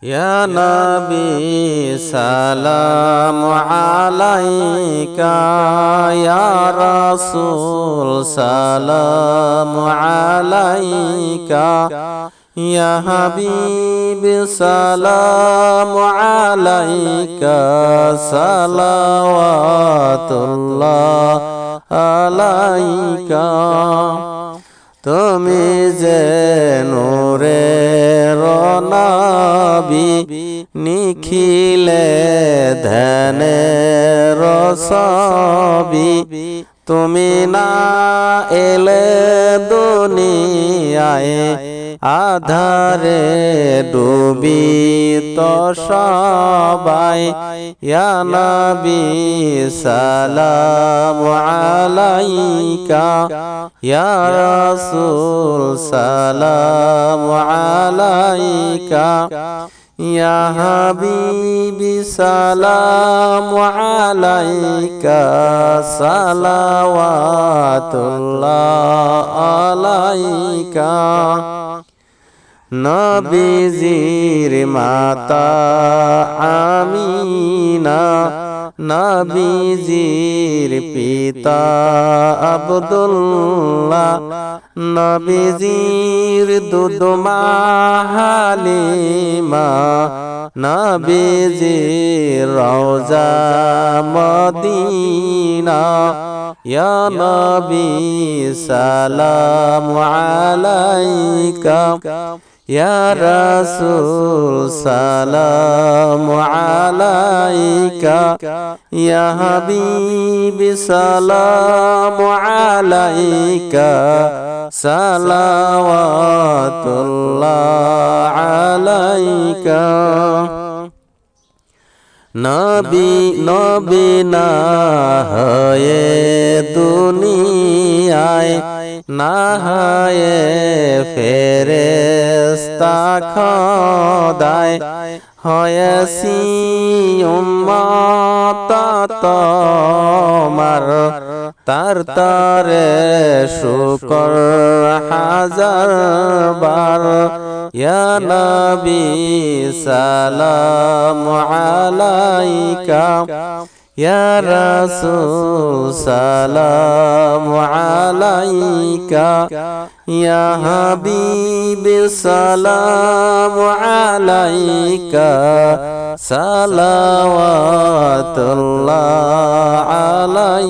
ইয়া নবী সালাম আলাইকা, ইয়া রাসূল সালাম আলাইকা, ইয়া হাবিব সালাম আলাইকা, সালাওয়াতুল্লাহ আলাইকা। তুমি যে নূরের নবী, নিখিলে ধ্যানের ছবি, তুমি না এলে দুনিয়ায় আধারে ডুবিত সবাই। ইয়া নবী সালাম আলাইকা, ইয়া রাসূল সালাম আলাইকা, ইয়া হাবিবি সালাম আলাইকা, সালাওয়াতুল্লাহ আলাইকা। নবীজির মাতা আমিনা, নবীজির পিতা আব্দুল্লাহ, নবীজির দুধমা হালিমা, নবীজির রওজা মদিনা। ইয়া নবী সালাম আলাইকা, ইয়া রাসূল সালাম আলাইকা, ইয়া হাবিব সালাম আলাইকা, সালাওয়াতুল্লাহ আলাইকা। নবী না হয়ে দুনিয়ায়, না হয়ে ফেরেশতা খোদায়, হয়েছি উম্মত তোমার, তার তারে শুকর হাজার বার। ইয়া নবী সালাম আলাইকা, ইয়া রাসূল সালাম আলাইকা, ইয়া হাবিব সালাম আলাইকা, সালাওয়াতুল্লাহ আলাইকা।